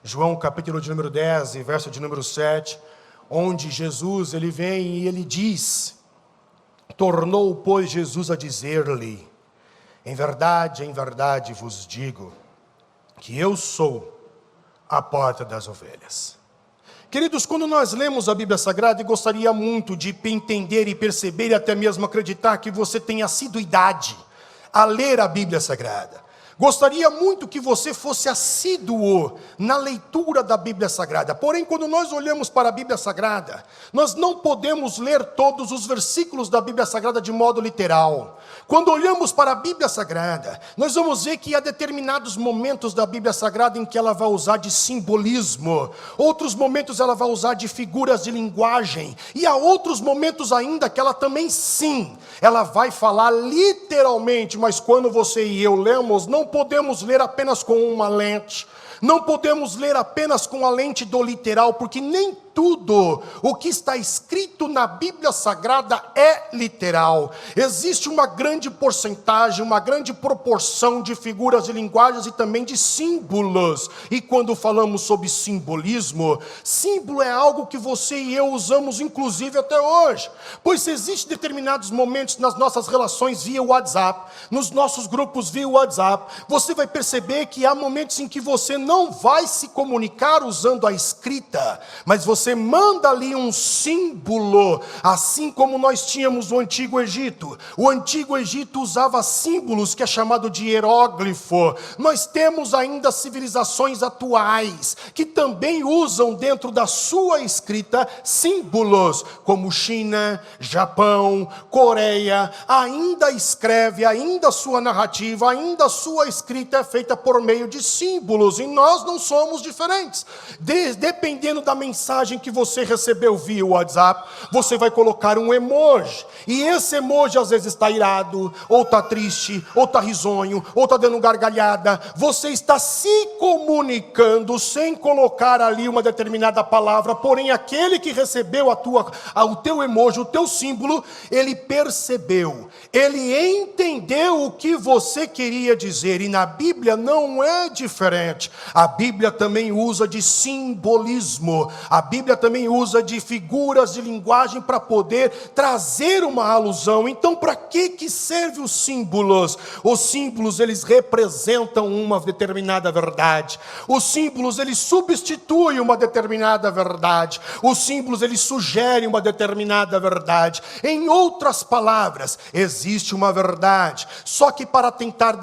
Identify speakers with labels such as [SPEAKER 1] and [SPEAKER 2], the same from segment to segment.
[SPEAKER 1] João capítulo de número 10 e verso de número 7, onde Jesus ele vem e ele diz, tornou, pois, Jesus a dizer-lhe, em verdade vos digo, que eu sou a porta das ovelhas. Queridos, quando nós lemos a Bíblia Sagrada, eu gostaria muito de entender e perceber e até mesmo acreditar que você tenha assiduidade a ler a Bíblia Sagrada. Gostaria muito que você fosse assíduo na leitura da Bíblia Sagrada. Porém, quando nós olhamos para a Bíblia Sagrada, nós não podemos ler todos os versículos da Bíblia Sagrada de modo literal. Quando olhamos para a Bíblia Sagrada, nós vamos ver que há determinados momentos da Bíblia Sagrada em que ela vai usar de simbolismo. Outros momentos ela vai usar de figuras de linguagem. E há outros momentos ainda que ela também sim, ela vai falar literalmente. Mas quando você e eu lemos, não podemos ler apenas com uma lente, não podemos ler apenas com a lente do literal, porque nem tudo o que está escrito na Bíblia Sagrada é literal. Existe uma grande porcentagem, uma grande proporção de figuras de linguagens e também de símbolos. E quando falamos sobre simbolismo, símbolo é algo que você e eu usamos inclusive até hoje. Pois existem determinados momentos nas nossas relações via WhatsApp, nos nossos grupos via WhatsApp, você vai perceber que há momentos em que você não vai se comunicar usando a escrita, mas você manda ali um símbolo, assim como nós tínhamos o Antigo Egito. O Antigo Egito usava símbolos que é chamado de hieróglifo. Nós temos ainda civilizações atuais que também usam dentro da sua escrita símbolos, como China, Japão, Coreia, ainda escreve, ainda sua narrativa, ainda sua escrita é feita por meio de símbolos, e nós não somos diferentes. Dependendo da mensagem que você recebeu via WhatsApp, você vai colocar um emoji, e esse emoji às vezes está irado, ou está triste, ou está risonho, ou está dando gargalhada. Você está se comunicando sem colocar ali uma determinada palavra, porém aquele que recebeu o teu emoji, o teu símbolo, ele percebeu, ele entendeu o que você queria dizer. E na Bíblia não é diferente. A Bíblia também usa de simbolismo, a Bíblia também usa de figuras de linguagem para poder trazer uma alusão. Então, para que servem os símbolos? Os símbolos, eles representam uma determinada verdade. Os símbolos, eles substituem uma determinada verdade. Os símbolos, eles sugerem uma determinada verdade. Em outras palavras, existe uma verdade, só que para tentar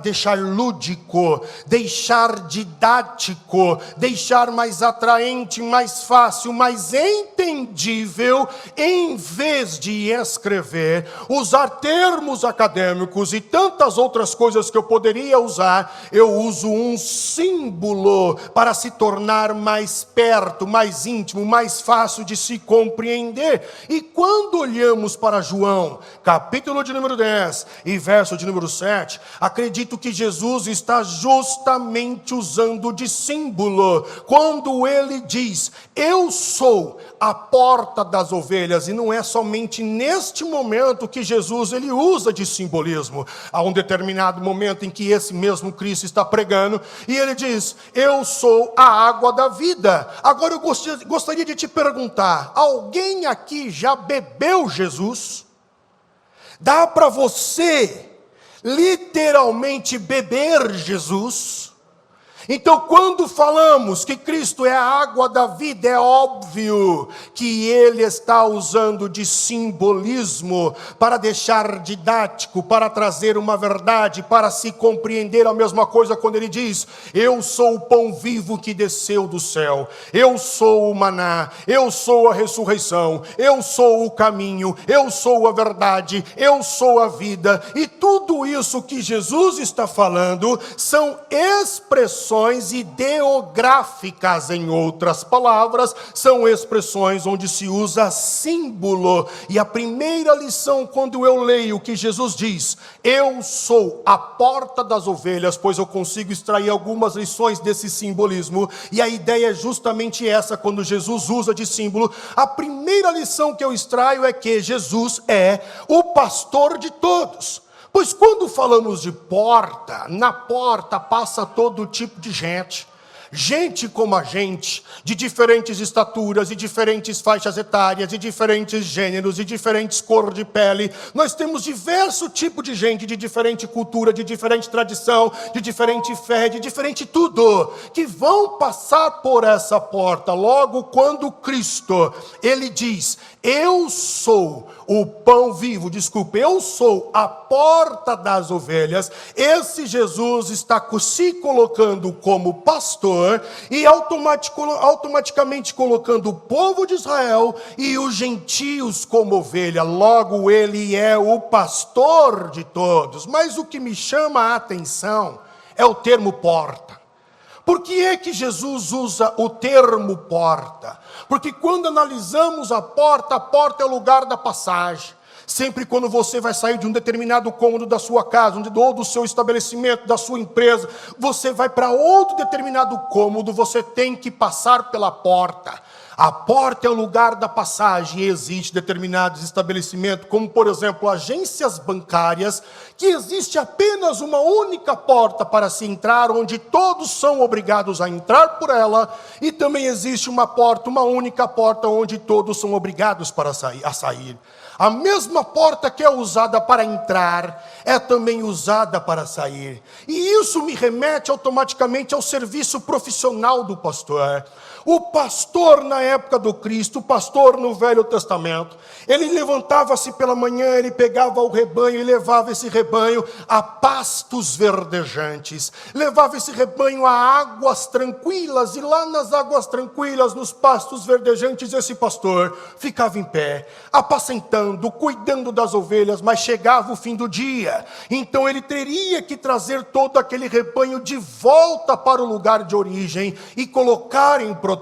[SPEAKER 1] deixar lúdico, deixar didático, deixar mais atraente, mais fácil, mais entendível, em vez de escrever, usar termos acadêmicos e tantas outras coisas que eu poderia usar, eu uso um símbolo para se tornar mais perto, mais íntimo, mais fácil de se compreender. E quando olhamos para João, capítulo de número 10 e verso de número 7, acredito que Jesus está justamente usando de símbolo, quando ele diz, eu sou a porta das ovelhas. E não é somente neste momento que Jesus ele usa de simbolismo. Há um determinado momento em que esse mesmo Cristo está pregando, e ele diz, eu sou a água da vida. Agora eu gostaria de te perguntar, alguém aqui já bebeu Jesus? Dá para você literalmente beber Jesus? Então, quando falamos que Cristo é a água da vida, é óbvio que Ele está usando de simbolismo para deixar didático, para trazer uma verdade, para se compreender a mesma coisa quando Ele diz, eu sou o pão vivo que desceu do céu, eu sou o maná, eu sou a ressurreição, eu sou o caminho, eu sou a verdade, eu sou a vida. E tudo isso que Jesus está falando são expressões ideográficas, em outras palavras, são expressões onde se usa símbolo. E a primeira lição, quando eu leio que Jesus diz, eu sou a porta das ovelhas, pois eu consigo extrair algumas lições desse simbolismo, e a ideia é justamente essa. Quando Jesus usa de símbolo, a primeira lição que eu extraio é que Jesus é o pastor de todos. Pois quando falamos de porta, na porta passa todo tipo de gente. gente como a gente, de diferentes estaturas, de diferentes faixas etárias, de diferentes gêneros, de diferentes cores de pele. Nós temos diversos tipos de gente, de diferente cultura, de diferente tradição, de diferente fé, de diferente tudo, que vão passar por essa porta. Logo, quando Cristo, Ele diz, eu sou o pão vivo, eu sou a porta das ovelhas, esse Jesus está se colocando como pastor e automaticamente colocando o povo de Israel e os gentios como ovelha. Logo, ele é o pastor de todos. Mas o que me chama a atenção é o termo porta. Por que é que Jesus usa o termo porta? Porque quando analisamos a porta é o lugar da passagem. Sempre quando você vai sair de um determinado cômodo da sua casa, ou do seu estabelecimento, da sua empresa, você vai para outro determinado cômodo, você tem que passar pela porta. A porta é o lugar da passagem e existe determinados estabelecimentos, como por exemplo agências bancárias, que existe apenas uma única porta para se entrar, onde todos são obrigados a entrar por ela, e também existe uma única porta, onde todos são obrigados a sair. A mesma porta que é usada para entrar, é também usada para sair. E isso me remete automaticamente ao serviço profissional do pastor. O pastor na época do Cristo, o pastor no Velho Testamento, ele levantava-se pela manhã, ele pegava o rebanho e levava esse rebanho a pastos verdejantes, levava esse rebanho a águas tranquilas, e lá nas águas tranquilas, nos pastos verdejantes, esse pastor ficava em pé, apacentando, cuidando das ovelhas. Mas chegava o fim do dia, então ele teria que trazer todo aquele rebanho de volta para o lugar de origem e colocar em proteção.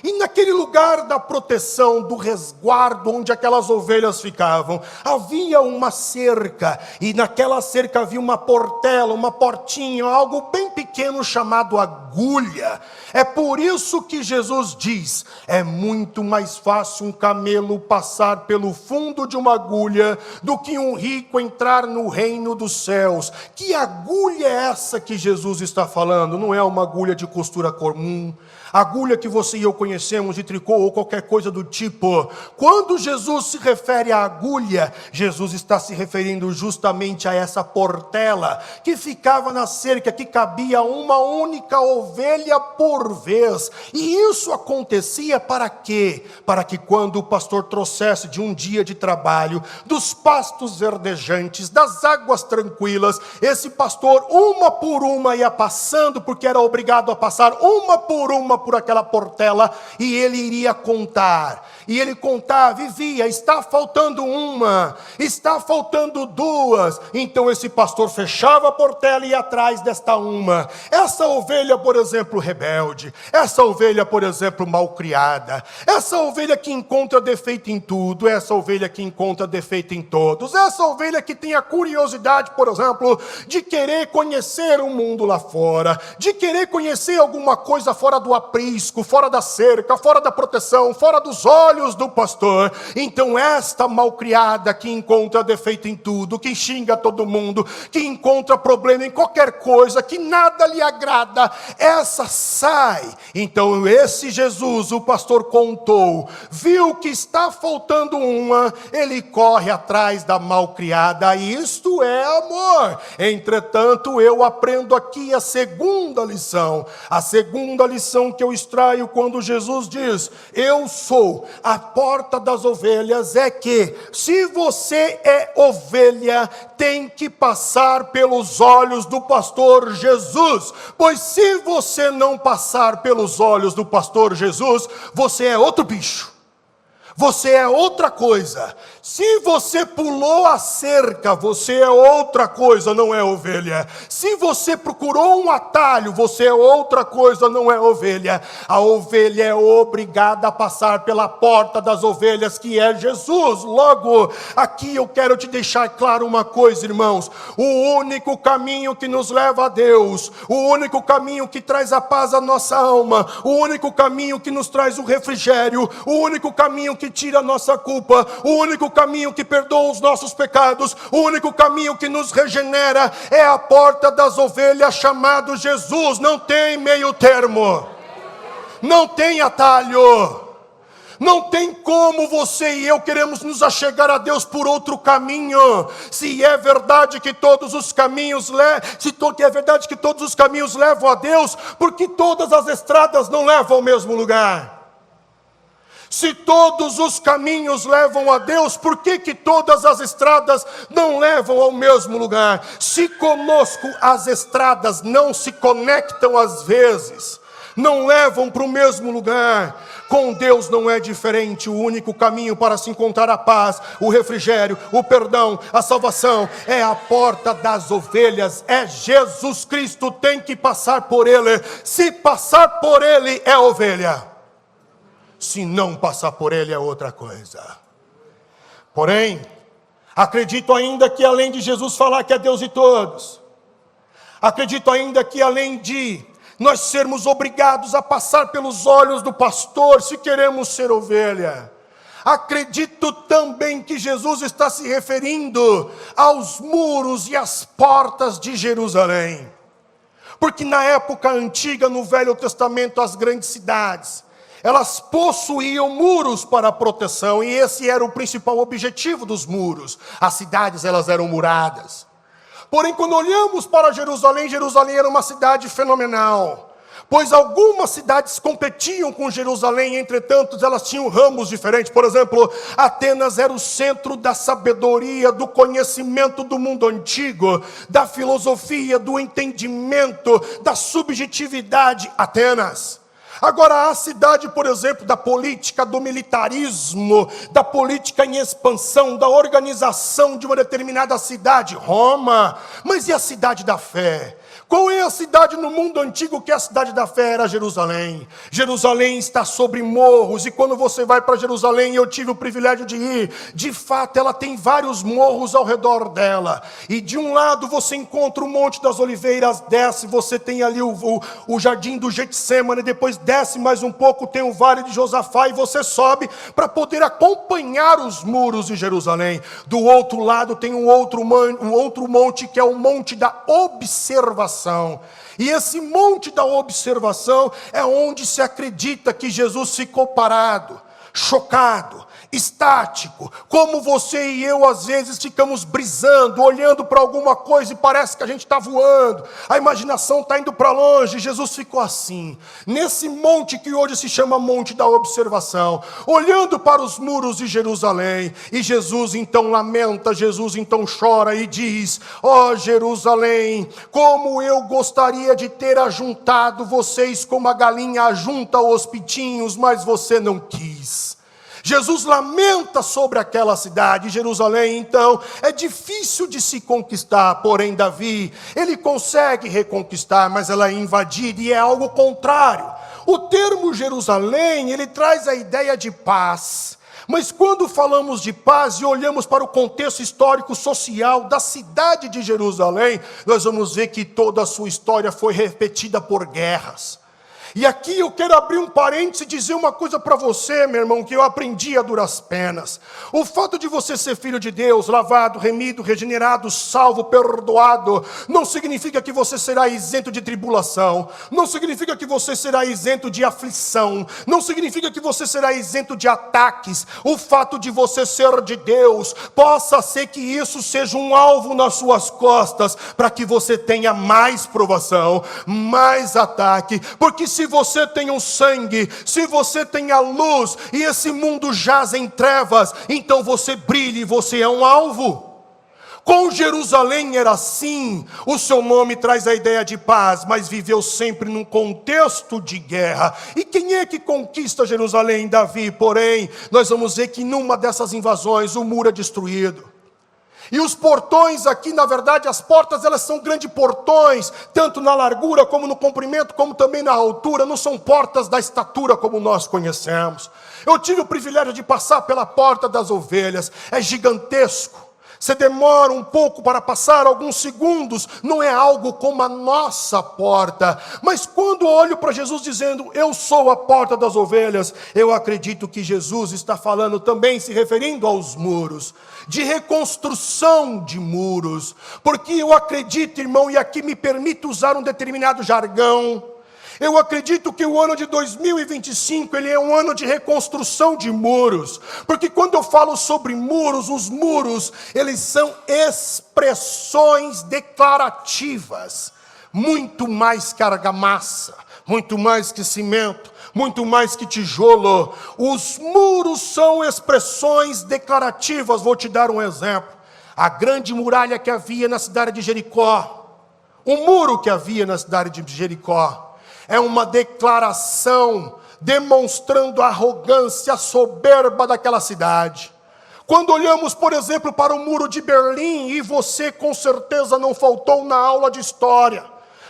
[SPEAKER 1] E naquele lugar da proteção, do resguardo onde aquelas ovelhas ficavam, havia uma cerca, e naquela cerca havia uma portela, uma portinha, algo bem pequeno chamado agulha. É por isso que Jesus diz, é muito mais fácil um camelo passar pelo fundo de uma agulha do que um rico entrar no reino dos céus. Que agulha é essa que Jesus está falando? Não é uma agulha de costura comum, agulha que você e eu conhecemos de tricô ou qualquer coisa do tipo. Quando Jesus se refere à agulha, Jesus está se referindo justamente a essa portela que ficava na cerca, que cabia uma única ovelha por vez. E isso acontecia para quê? Para que quando o pastor trouxesse de um dia de trabalho, dos pastos verdejantes, das águas tranquilas, esse pastor uma por uma ia passando, porque era obrigado a passar uma por aquela portela, e ele iria contar, e ele contava e via, está faltando uma, está faltando duas. Então esse pastor fechava a portela e ia atrás desta uma. Essa ovelha, por exemplo, rebelde, essa ovelha, por exemplo, malcriada, essa ovelha que encontra defeito em tudo, essa ovelha que encontra defeito em todos, essa ovelha que tem a curiosidade, por exemplo, de querer conhecer o mundo lá fora, de querer conhecer alguma coisa fora do aprisco, fora da cerca, fora da proteção, fora dos olhos do pastor. Então esta malcriada que encontra defeito em tudo, que xinga todo mundo, que encontra problema em qualquer coisa, que nada lhe agrada, essa sai. Então esse Jesus, o pastor contou, viu que está faltando uma, ele corre atrás da malcriada. Isto é amor. Entretanto, eu aprendo aqui a segunda lição que eu extraio quando Jesus diz, eu sou a porta das ovelhas, é que se você é ovelha, tem que passar pelos olhos do pastor Jesus, pois se você não passar pelos olhos do pastor Jesus, você é outro bicho. Você é outra coisa. Se você pulou a cerca, você é outra coisa, não é ovelha. Se você procurou um atalho, você é outra coisa, não é ovelha. A ovelha é obrigada a passar pela porta das ovelhas, que é Jesus. Logo, aqui eu quero te deixar claro uma coisa, irmãos. O único caminho que nos leva a Deus, o único caminho que traz a paz à nossa alma, o único caminho que nos traz o refrigério, o único caminho que tira a nossa culpa, o único caminho que perdoa os nossos pecados, o único caminho que nos regenera é a porta das ovelhas chamado Jesus. Não tem meio termo, não tem atalho. Não tem como você e eu queremos nos achegar a Deus por outro caminho. Se é verdade que todos os caminhos levam a Deus, porque todas as estradas não levam ao mesmo lugar. Se todos os caminhos levam a Deus, por que todas as estradas não levam ao mesmo lugar? Se conosco as estradas não se conectam às vezes, não levam para o mesmo lugar, com Deus não é diferente. O único caminho para se encontrar a paz, o refrigério, o perdão, a salvação, é a porta das ovelhas, é Jesus Cristo. Tem que passar por Ele. Se passar por Ele é ovelha, se não passar por Ele é outra coisa. Porém, acredito ainda que além de Jesus falar que é Deus de todos, acredito ainda que além de nós sermos obrigados a passar pelos olhos do pastor, se queremos ser ovelha, acredito também que Jesus está se referindo aos muros e às portas de Jerusalém. Porque na época antiga, no Velho Testamento, as grandes cidades, elas possuíam muros para proteção, e esse era o principal objetivo dos muros. As cidades, elas eram muradas. Porém, quando olhamos para Jerusalém, Jerusalém era uma cidade fenomenal, pois algumas cidades competiam com Jerusalém, entretanto, elas tinham ramos diferentes. Por exemplo, Atenas era o centro da sabedoria, do conhecimento do mundo antigo, da filosofia, do entendimento, da subjetividade. Atenas. Agora, a cidade, por exemplo, da política, do militarismo, da política em expansão, da organização de uma determinada cidade, Roma. Mas e a cidade da fé? Qual é a cidade no mundo antigo que a cidade da fé era? Jerusalém. Jerusalém está sobre morros, e quando você vai para Jerusalém, eu tive o privilégio de ir, de fato ela tem vários morros ao redor dela, e de um lado você encontra o Monte das Oliveiras, desce, você tem ali o jardim do Getsemane, depois desce mais um pouco, tem o Vale de Josafá, e você sobe para poder acompanhar os muros de Jerusalém. Do outro lado tem um outro monte, que é o Monte da Observação. E esse Monte da Observação é onde se acredita que Jesus ficou parado, chocado, estático, como você e eu às vezes ficamos brisando, olhando para alguma coisa e parece que a gente está voando, a imaginação está indo para longe. Jesus ficou assim, nesse monte que hoje se chama Monte da Observação, olhando para os muros de Jerusalém. E Jesus então lamenta, Jesus então chora e diz: ó Jerusalém, como eu gostaria de ter ajuntado vocês como a galinha ajunta os pintinhos, mas você não quis. Jesus lamenta sobre aquela cidade. Jerusalém, então, é difícil de se conquistar, porém Davi, ele consegue reconquistar, mas ela é invadida, e é algo contrário. O termo Jerusalém, ele traz a ideia de paz, mas quando falamos de paz e olhamos para o contexto histórico social da cidade de Jerusalém, nós vamos ver que toda a sua história foi repetida por guerras. E aqui eu quero abrir um parênteses e dizer uma coisa para você, meu irmão, que eu aprendi a duras penas. O fato de você ser filho de Deus, lavado, remido, regenerado, salvo, perdoado, não significa que você será isento de tribulação, não significa que você será isento de aflição, não significa que você será isento de ataques. O fato de você ser de Deus, possa ser que isso seja um alvo nas suas costas, para que você tenha mais provação, mais ataque, porque se você tem o sangue, se você tem a luz, e esse mundo jaz em trevas, então você brilha e você é um alvo. Com Jerusalém era assim. O seu nome traz a ideia de paz, mas viveu sempre num contexto de guerra. E quem é que conquista Jerusalém? Davi. Porém, nós vamos ver que numa dessas invasões o muro é destruído. E os portões aqui, na verdade, as portas, elas são grandes portões, tanto na largura, como no comprimento, como também na altura. Não são portas da estatura como nós conhecemos. Eu tive o privilégio de passar pela Porta das Ovelhas. É gigantesco. Você demora um pouco para passar, alguns segundos, não é algo como a nossa porta. Mas quando olho para Jesus dizendo, eu sou a porta das ovelhas, eu acredito que Jesus está falando também, se referindo aos muros, de reconstrução de muros. Porque eu acredito, irmão, e aqui me permito usar um determinado jargão, eu acredito que o ano de 2025, ele é um ano de reconstrução de muros. Porque quando eu falo sobre muros, os muros, eles são expressões declarativas. Muito mais que argamassa, muito mais que cimento, muito mais que tijolo. Os muros são expressões declarativas. Vou te dar um exemplo. A grande muralha que havia na cidade de Jericó, o muro que havia na cidade de Jericó, é uma declaração demonstrando a arrogância, a soberba daquela cidade. Quando olhamos, por exemplo, para o muro de Berlim, e você com certeza não faltou na aula de história,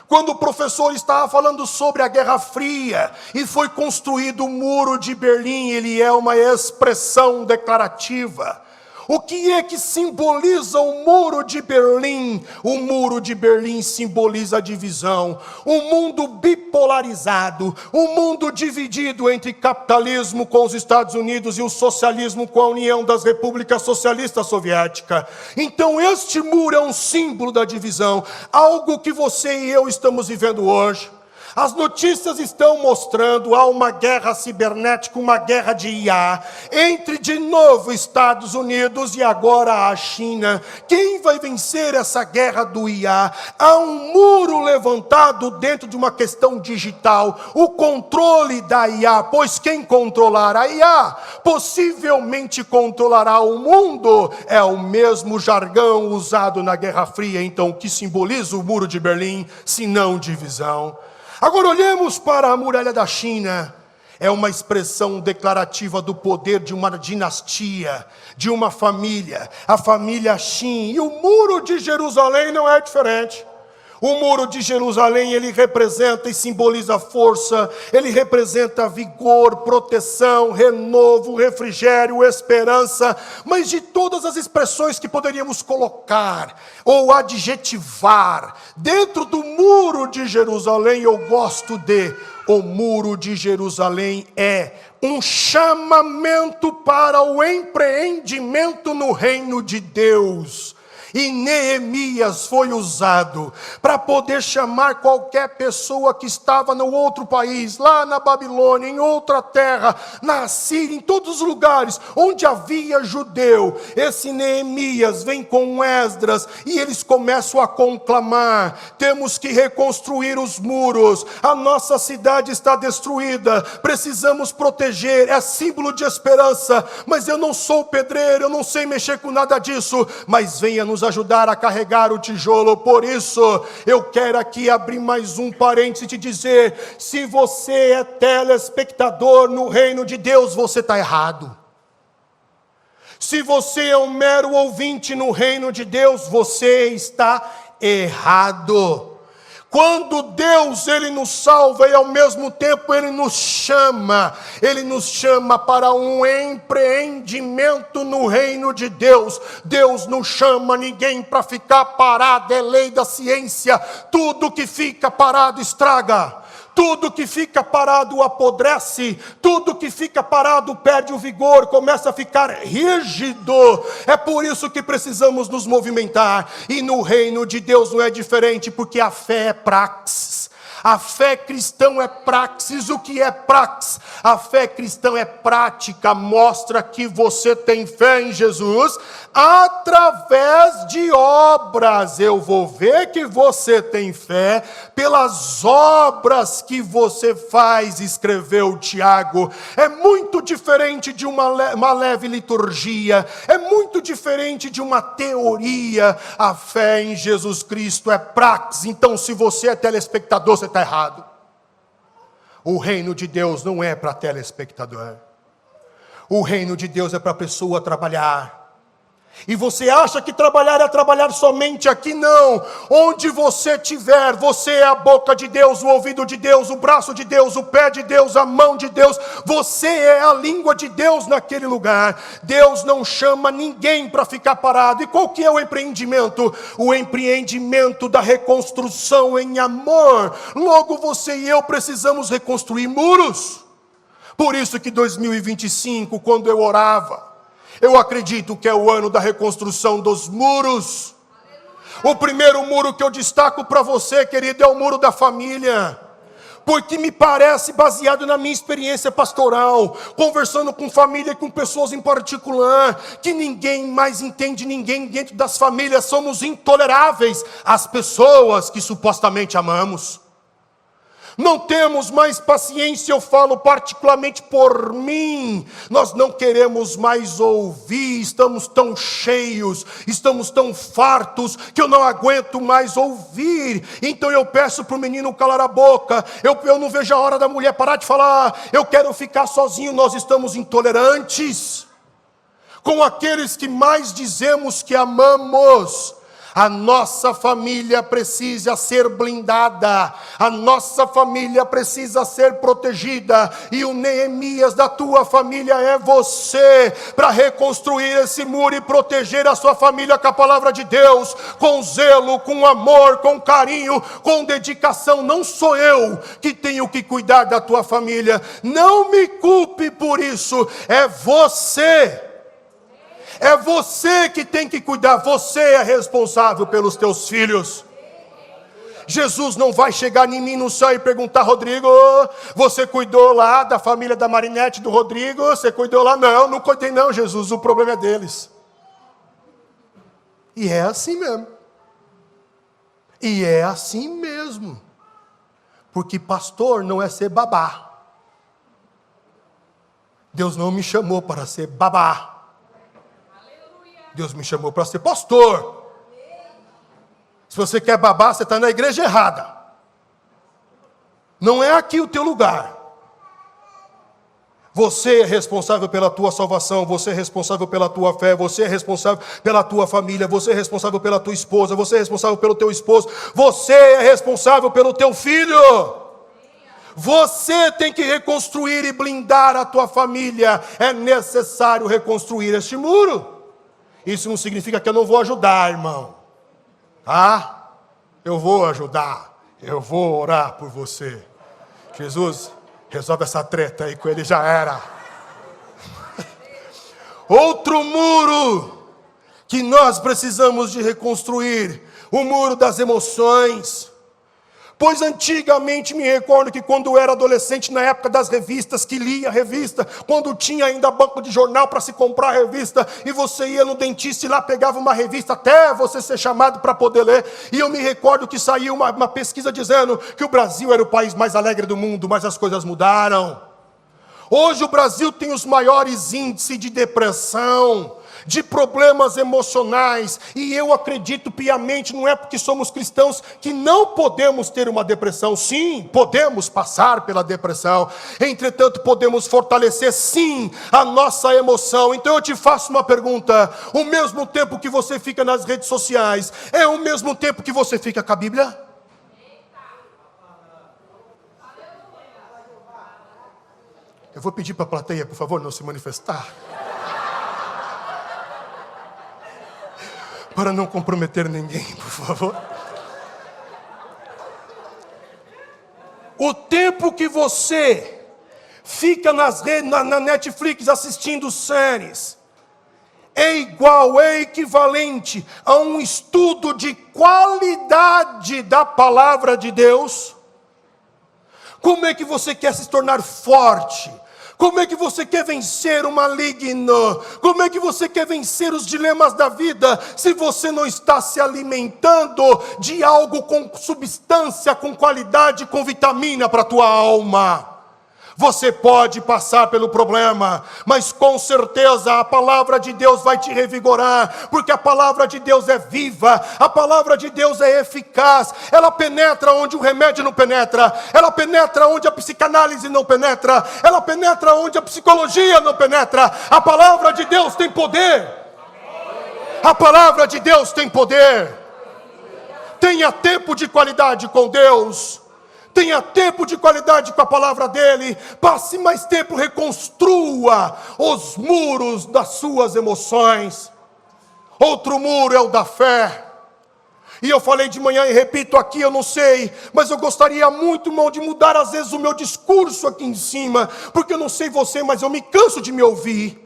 [SPEAKER 1] quando o professor estava falando sobre a Guerra Fria, e foi construído o muro de Berlim, ele é uma expressão declarativa. O que é que simboliza o muro de Berlim? O muro de Berlim simboliza a divisão. Um mundo bipolarizado, um mundo dividido entre capitalismo com os Estados Unidos e o socialismo com a União das Repúblicas Socialistas Soviéticas. Então este muro é um símbolo da divisão, algo que você e eu estamos vivendo hoje. As notícias estão mostrando, há uma guerra cibernética, uma guerra de IA, entre de novo Estados Unidos e agora a China. Quem vai vencer essa guerra do IA? Há um muro levantado dentro de uma questão digital, o controle da IA, pois quem controlar a IA, possivelmente controlará o mundo. É o mesmo jargão usado na Guerra Fria, então o que simboliza o muro de Berlim, se não divisão? Agora olhemos para a muralha da China. É uma expressão declarativa do poder de uma dinastia, de uma família, a família Qin. E o muro de Jerusalém não é diferente. O muro de Jerusalém, ele representa e simboliza força, ele representa vigor, proteção, renovo, refrigério, esperança, mas de todas as expressões que poderíamos colocar ou adjetivar dentro do muro de Jerusalém, eu gosto de, o muro de Jerusalém é um chamamento para o empreendimento no reino de Deus. E Neemias foi usado para poder chamar qualquer pessoa que estava no outro país, lá na Babilônia, em outra terra, na Síria, em todos os lugares onde havia judeu. Esse Neemias vem com Esdras e eles começam a conclamar: temos que reconstruir os muros, a nossa cidade está destruída, precisamos proteger, é símbolo de esperança, mas eu não sou pedreiro, eu não sei mexer com nada disso, mas venha nos ajudar a carregar o tijolo. Por isso, eu quero aqui abrir mais um parênteses e te dizer: se você é telespectador no reino de Deus, você está errado. Se você é um mero ouvinte no reino de Deus, você está errado. Quando Deus, Ele nos salva e ao mesmo tempo Ele nos chama para um empreendimento no reino de Deus. Deus não chama ninguém para ficar parado, é lei da ciência, tudo que fica parado estraga. Tudo que fica parado apodrece, tudo que fica parado perde o vigor, começa a ficar rígido. É por isso que precisamos nos movimentar, e no reino de Deus não é diferente, porque a fé é praxis. A fé cristã é praxis. O que é praxis? A fé cristã é prática, mostra que você tem fé em Jesus através de obras. Eu vou ver que você tem fé pelas obras que você faz, escreveu Tiago. É muito diferente de uma leve liturgia, é muito diferente de uma teoria. A fé em Jesus Cristo é praxis. Então, se você é telespectador, você está errado. O reino de Deus não é para telespectador. O reino de Deus é para a pessoa trabalhar. E você acha que trabalhar é trabalhar somente aqui? Não. Onde você estiver, você é a boca de Deus, o ouvido de Deus, o braço de Deus, o pé de Deus, a mão de Deus. Você é a língua de Deus naquele lugar. Deus não chama ninguém para ficar parado. E qual que é o empreendimento? O empreendimento da reconstrução em amor. Logo você e eu precisamos reconstruir muros. Por isso que 2025, quando eu orava, eu acredito que é o ano da reconstrução dos muros. O primeiro muro que eu destaco para você, querido, é o muro da família. Porque me parece, baseado na minha experiência pastoral, conversando com família e com pessoas em particular, que ninguém mais entende ninguém dentro das famílias. Somos intoleráveis às pessoas que supostamente amamos. Não temos mais paciência, eu falo particularmente por mim. Nós não queremos mais ouvir, estamos tão cheios, estamos tão fartos, que eu não aguento mais ouvir. Então eu peço para o menino calar a boca, eu não vejo a hora da mulher parar de falar, eu quero ficar sozinho. Nós estamos intolerantes com aqueles que mais dizemos que amamos. A nossa família precisa ser blindada, a nossa família precisa ser protegida, e o Neemias da tua família é você, para reconstruir esse muro e proteger a sua família com a palavra de Deus, com zelo, com amor, com carinho, com dedicação. Não sou eu que tenho que cuidar da tua família, não me culpe por isso, é você. É você que tem que cuidar, você é responsável pelos teus filhos. Jesus não vai chegar em mim no céu e perguntar: Rodrigo, você cuidou lá da família da Marinete, do Rodrigo? Você cuidou lá? Não, não cuidei não, Jesus, o problema é deles. E é assim mesmo. E é assim mesmo. Porque pastor não é ser babá. Deus não me chamou para ser babá. Deus me chamou para ser pastor. Se você quer babar, você está na igreja errada. Não é aqui o teu lugar. Você é responsável pela tua salvação, você é responsável pela tua fé, você é responsável pela tua família, você é responsável pela tua esposa, você é responsável pelo teu esposo, você é responsável pelo teu filho. Você tem que reconstruir e blindar a tua família. É necessário reconstruir este muro. Isso não significa que eu não vou ajudar, irmão. Tá? Eu vou ajudar. Eu vou orar por você. Jesus, resolve essa treta aí com ele, já era. Outro muro que nós precisamos de reconstruir, o muro das emoções. Pois antigamente me recordo que quando eu era adolescente, na época das revistas, que lia revista, quando tinha ainda banco de jornal para se comprar a revista, e você ia no dentista e lá pegava uma revista até você ser chamado para poder ler, e eu me recordo que saiu uma pesquisa dizendo que o Brasil era o país mais alegre do mundo, mas as coisas mudaram. Hoje o Brasil tem os maiores índices de depressão, de problemas emocionais, e eu acredito piamente, não é porque somos cristãos que não podemos ter uma depressão. Sim, podemos passar pela depressão, entretanto podemos fortalecer sim a nossa emoção. Então eu te faço uma pergunta: o mesmo tempo que você fica nas redes sociais, é o mesmo tempo que você fica com a Bíblia? Eu vou pedir para a plateia, por favor, não se manifestar, para não comprometer ninguém, por favor. O tempo que você fica nas redes, na Netflix assistindo séries, é igual, é equivalente a um estudo de qualidade da palavra de Deus. Como é que você quer se tornar forte? Como é que você quer vencer o maligno? Como é que você quer vencer os dilemas da vida, se você não está se alimentando de algo com substância, com qualidade, com vitamina para a tua alma? Você pode passar pelo problema, mas com certeza a palavra de Deus vai te revigorar, porque a palavra de Deus é viva, a palavra de Deus é eficaz, ela penetra onde o remédio não penetra, ela penetra onde a psicanálise não penetra, ela penetra onde a psicologia não penetra. A palavra de Deus tem poder. A palavra de Deus tem poder. Tenha tempo de qualidade com Deus. Tenha tempo de qualidade com a palavra dele. Passe mais tempo, reconstrua os muros das suas emoções. Outro muro é o da fé. E eu falei de manhã e repito aqui, eu não sei, mas eu gostaria muito, irmão, de mudar às vezes o meu discurso aqui em cima, porque eu não sei você, mas eu me canso de me ouvir.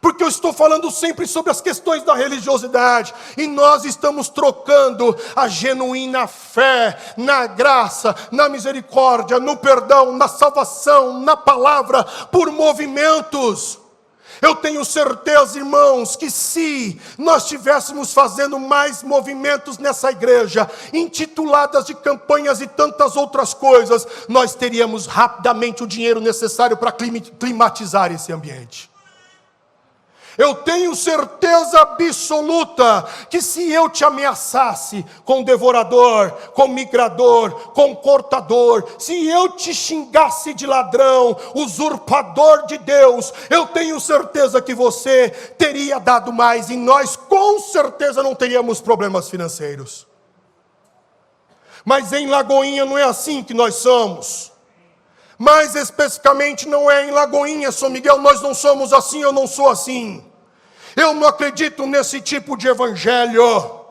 [SPEAKER 1] Porque eu estou falando sempre sobre as questões da religiosidade. E nós estamos trocando a genuína fé na graça, na misericórdia, no perdão, na salvação, na palavra, por movimentos. Eu tenho certeza, irmãos, que se nós estivéssemos fazendo mais movimentos nessa igreja, intituladas de campanhas e tantas outras coisas, nós teríamos rapidamente o dinheiro necessário para climatizar esse ambiente. Eu tenho certeza absoluta que se eu te ameaçasse com devorador, com migrador, com cortador, se eu te xingasse de ladrão, usurpador de Deus, eu tenho certeza que você teria dado mais e nós com certeza não teríamos problemas financeiros. Mas em Lagoinha não é assim que nós somos. Mais especificamente não é em Lagoinha, São Miguel, nós não somos assim, eu não sou assim. Eu não acredito nesse tipo de evangelho,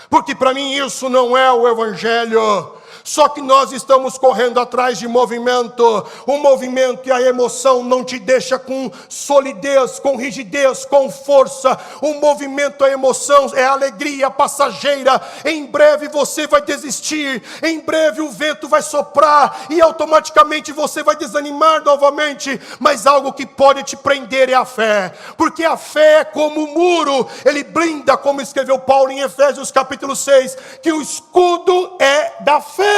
[SPEAKER 1] porque para mim isso não é o evangelho. Só que nós estamos correndo atrás de movimento. O movimento e a emoção não te deixa com solidez, com rigidez, com força. O movimento, a emoção é alegria passageira. Em breve você vai desistir. Em breve o vento vai soprar e automaticamente você vai desanimar novamente. Mas algo que pode te prender é a fé. Porque a fé é como um muro. Ele blinda, como escreveu Paulo em Efésios capítulo 6, que o escudo é da fé.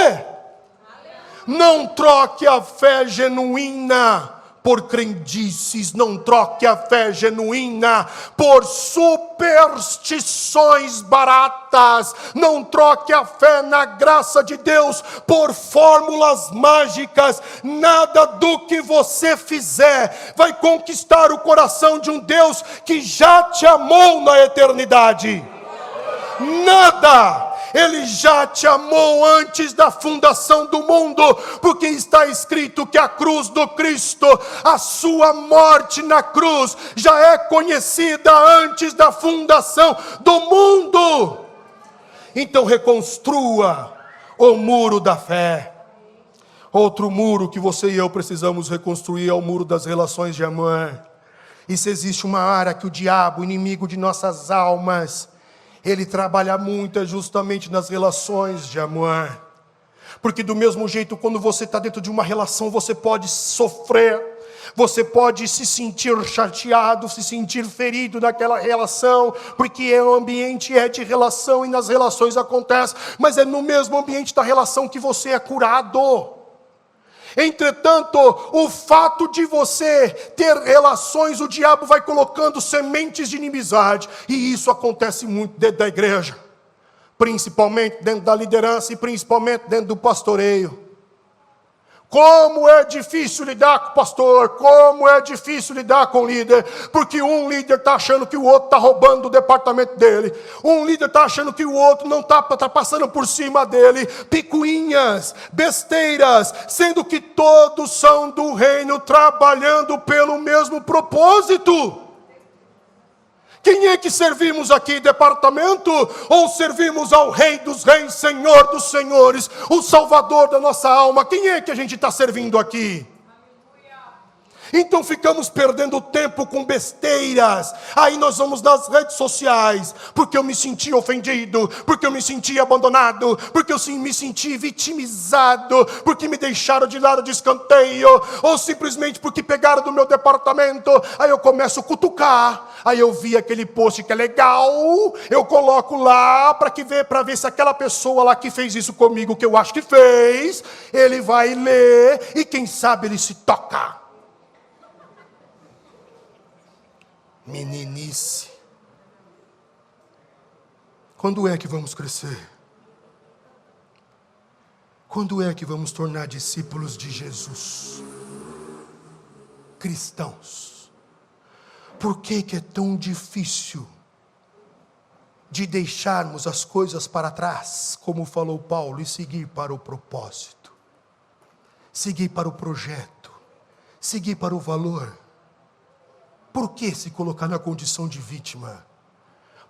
[SPEAKER 1] Não troque a fé genuína por crendices, não troque a fé genuína por superstições baratas, não troque a fé na graça de Deus por fórmulas mágicas. Nada do que você fizer vai conquistar o coração de um Deus que já te amou na eternidade. Nada. Ele já te amou antes da fundação do mundo, porque está escrito que a cruz do Cristo, a sua morte na cruz, já é conhecida antes da fundação do mundo. Então reconstrua o muro da fé. Outro muro que você e eu precisamos reconstruir é o muro das relações de amor. E se existe uma área que o diabo, inimigo de nossas almas, ele trabalha muito justamente nas relações de amor. Porque do mesmo jeito, quando você está dentro de uma relação, você pode sofrer, você pode se sentir chateado, se sentir ferido naquela relação, porque o ambiente é de relação e nas relações acontece, mas é no mesmo ambiente da relação que você é curado. Entretanto, o fato de você ter relações, o diabo vai colocando sementes de inimizade, e isso acontece muito dentro da igreja, principalmente dentro da liderança e principalmente dentro do pastoreio. Como é difícil lidar com o pastor, como é difícil lidar com o líder, porque um líder está achando que o outro está roubando o departamento dele, um líder está achando que o outro não está passando por cima dele, picuinhas, besteiras, sendo que todos são do reino, trabalhando pelo mesmo propósito. Quem é que servimos aqui, departamento? Ou servimos ao Rei dos Reis, Senhor dos Senhores, o Salvador da nossa alma? Quem é que a gente está servindo aqui? Então ficamos perdendo tempo com besteiras. Aí nós vamos nas redes sociais, porque eu me senti ofendido, porque eu me senti abandonado, porque eu me senti vitimizado, porque me deixaram de lado de escanteio, ou simplesmente porque pegaram do meu departamento. Aí eu começo a cutucar. Aí eu vi aquele post que é legal, eu coloco lá para ver se aquela pessoa lá que fez isso comigo, que eu acho que fez, ele vai ler e quem sabe ele se toca. Meninice. Quando é que vamos crescer? Quando é que vamos tornar discípulos de Jesus? Cristãos. Por que é tão difícil de deixarmos as coisas para trás, como falou Paulo, e seguir para o propósito, seguir para o projeto, seguir para o valor. Por que se colocar na condição de vítima?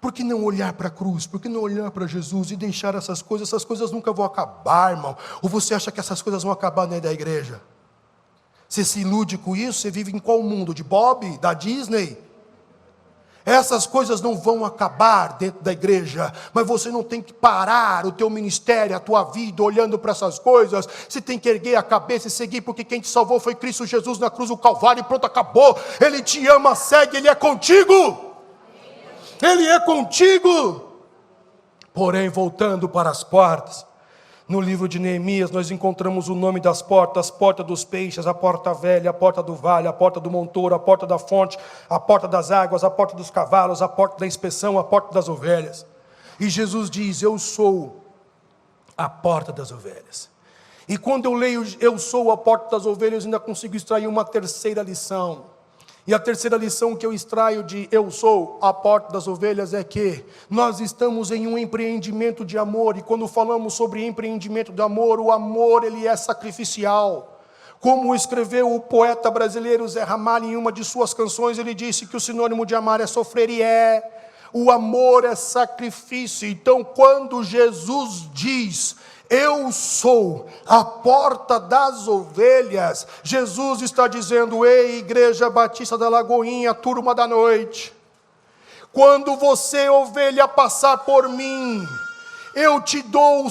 [SPEAKER 1] Por que não olhar para a cruz? Por que não olhar para Jesus e deixar essas coisas? Essas coisas nunca vão acabar, irmão. Ou você acha que essas coisas vão acabar dentro da igreja? Você se ilude com isso? Você vive em qual mundo? De Bob? Da Disney? Essas coisas não vão acabar dentro da igreja, mas você não tem que parar o teu ministério, a tua vida, olhando para essas coisas. Você tem que erguer a cabeça e seguir, porque quem te salvou foi Cristo Jesus na cruz do Calvário, e pronto, acabou. Ele te ama, segue, Ele é contigo. Ele é contigo. Porém, voltando para as portas, no livro de Neemias, nós encontramos o nome das portas: a porta dos peixes, a porta velha, a porta do vale, a porta do montouro, a porta da fonte, a porta das águas, a porta dos cavalos, a porta da inspeção, a porta das ovelhas. E Jesus diz: eu sou a porta das ovelhas. E quando eu leio eu sou a porta das ovelhas, ainda consigo extrair uma terceira lição. E a terceira lição que eu extraio de eu sou a porta das ovelhas é que nós estamos em um empreendimento de amor. E quando falamos sobre empreendimento de amor, o amor ele é sacrificial. Como escreveu o poeta brasileiro Zé Ramalho em uma de suas canções, ele disse que o sinônimo de amar é sofrer, e é. O amor é sacrifício. Então quando Jesus diz: eu sou a porta das ovelhas, Jesus está dizendo: ei, Igreja Batista da Lagoinha, turma da noite, quando você, ovelha, passar por mim, eu te dou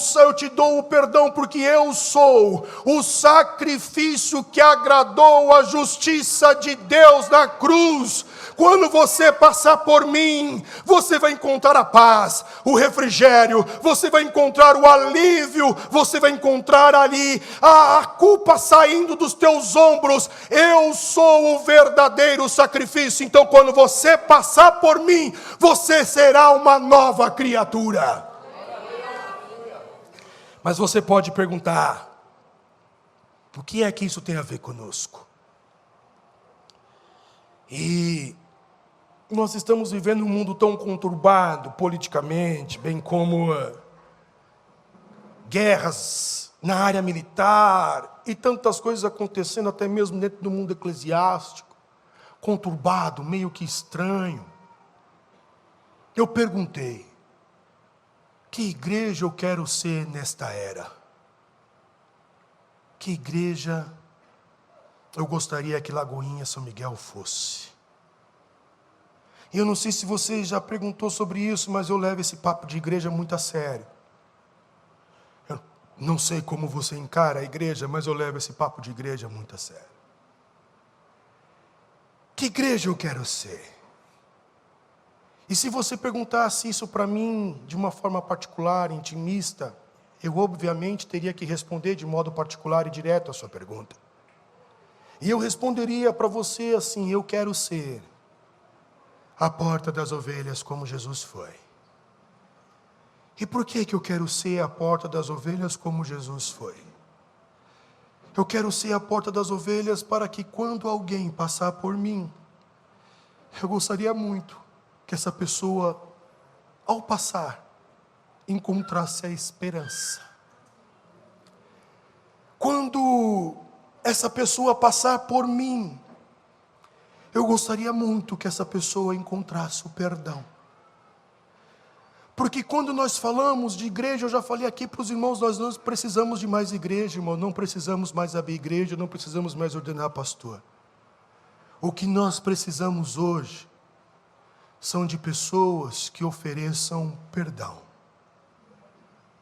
[SPEAKER 1] o perdão, porque eu sou o sacrifício que agradou a justiça de Deus na cruz. Quando você passar por mim, você vai encontrar a paz, o refrigério, você vai encontrar o alívio, você vai encontrar ali a culpa saindo dos teus ombros. Eu sou o verdadeiro sacrifício. Então quando você passar por mim, você será uma nova criatura. Mas você pode perguntar: o que é que isso tem a ver conosco? E nós estamos vivendo um mundo tão conturbado politicamente, bem como guerras na área militar e tantas coisas acontecendo até mesmo dentro do mundo eclesiástico, conturbado, meio que estranho. Eu perguntei: que igreja eu quero ser nesta era? Que igreja eu gostaria que Lagoinha São Miguel fosse? E eu não sei se você já perguntou sobre isso, mas eu levo esse papo de igreja muito a sério. Eu não sei como você encara a igreja, mas eu levo esse papo de igreja muito a sério. Que igreja eu quero ser? E se você perguntasse isso para mim de uma forma particular, intimista, eu obviamente teria que responder de modo particular e direto a sua pergunta. E eu responderia para você assim: eu quero ser a porta das ovelhas como Jesus foi. E por que eu quero ser a porta das ovelhas como Jesus foi? Eu quero ser a porta das ovelhas para que quando alguém passar por mim, eu gostaria muito que essa pessoa, ao passar, encontrasse a esperança. Quando essa pessoa passar por mim, eu gostaria muito que essa pessoa encontrasse o perdão. Porque quando nós falamos de igreja, eu já falei aqui para os irmãos, nós não precisamos de mais igreja, irmão, não precisamos mais abrir igreja, não precisamos mais ordenar pastor. O que nós precisamos hoje são de pessoas que ofereçam perdão,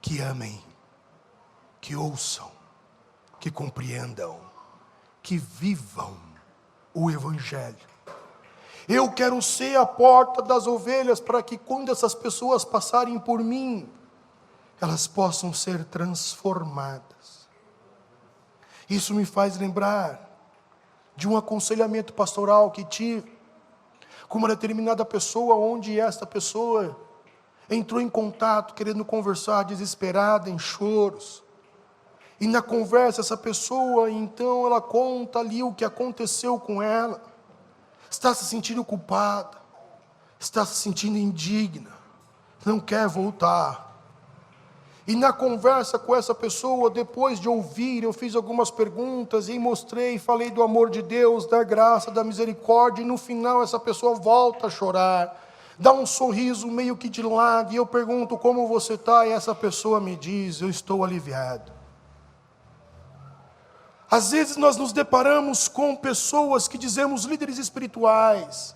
[SPEAKER 1] que amem, que ouçam, que compreendam, que vivam o Evangelho. Eu quero ser a porta das ovelhas para que quando essas pessoas passarem por mim, elas possam ser transformadas. Isso me faz lembrar de um aconselhamento pastoral que tive com uma determinada pessoa, onde esta pessoa entrou em contato, querendo conversar, desesperada, em choros. E na conversa, essa pessoa, então, ela conta ali o que aconteceu com ela. Está se sentindo culpada, está se sentindo indigna, não quer voltar. E na conversa com essa pessoa, depois de ouvir, eu fiz algumas perguntas e mostrei, falei do amor de Deus, da graça, da misericórdia, e no final essa pessoa volta a chorar, dá um sorriso meio que de lado, e eu pergunto como você está, e essa pessoa me diz, eu estou aliviado. Às vezes nós nos deparamos com pessoas que dizemos líderes espirituais,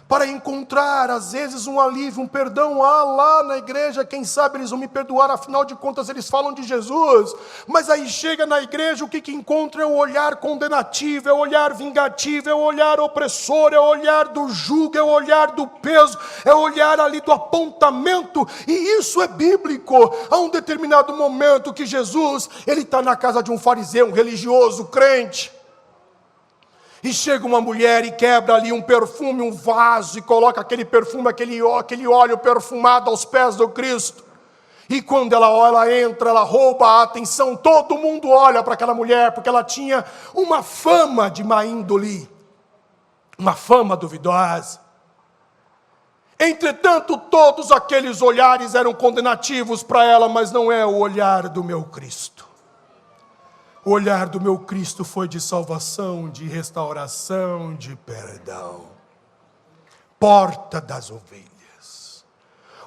[SPEAKER 1] para encontrar, às vezes, um alívio, um perdão. Lá na igreja, quem sabe eles vão me perdoar, afinal de contas eles falam de Jesus. Mas aí chega na igreja, o que encontra é o olhar condenativo, é o olhar vingativo, é o olhar opressor, é o olhar do jugo, é o olhar do peso, é o olhar ali do apontamento. E isso é bíblico. Há um determinado momento que Jesus, ele está na casa de um fariseu, um religioso, crente. E chega uma mulher e quebra ali um perfume, um vaso, e coloca aquele perfume, aquele óleo perfumado aos pés do Cristo. E quando ela entra, ela rouba a atenção, todo mundo olha para aquela mulher, porque ela tinha uma fama de má índole, uma fama duvidosa. Entretanto, todos aqueles olhares eram condenativos para ela, mas não é o olhar do meu Cristo. O olhar do meu Cristo foi de salvação, de restauração, de perdão. Porta das ovelhas.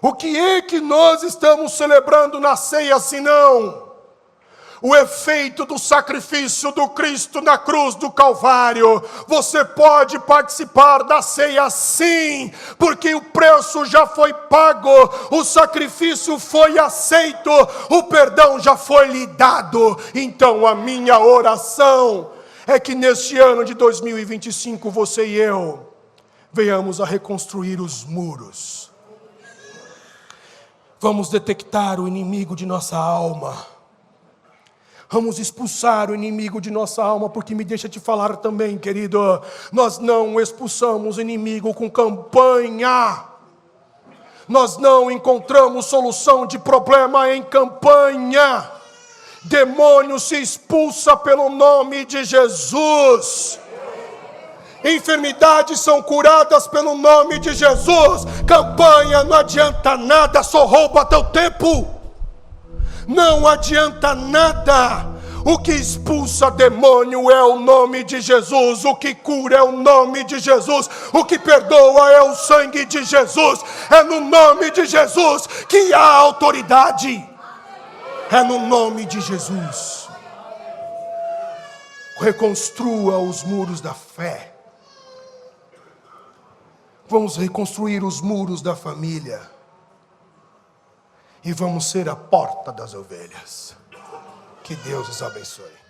[SPEAKER 1] O que é que nós estamos celebrando na ceia, senão o efeito do sacrifício do Cristo na cruz do Calvário? Você pode participar da ceia sim, porque o preço já foi pago, o sacrifício foi aceito, o perdão já foi lhe dado. Então a minha oração é que neste ano de 2025 você e eu venhamos a reconstruir os muros. Vamos detectar o inimigo de nossa alma. Vamos expulsar o inimigo de nossa alma, porque me deixa te falar também, querido, nós não expulsamos o inimigo com campanha. Nós não encontramos solução de problema em campanha. Demônio se expulsa pelo nome de Jesus. Enfermidades são curadas pelo nome de Jesus. Campanha não adianta nada, só rouba teu tempo. Não adianta nada. O que expulsa demônio é o nome de Jesus. O que cura é o nome de Jesus. O que perdoa é o sangue de Jesus. É no nome de Jesus que há autoridade. É no nome de Jesus. Reconstrua os muros da fé. Vamos reconstruir os muros da família. E vamos ser a porta das ovelhas. Que Deus os abençoe.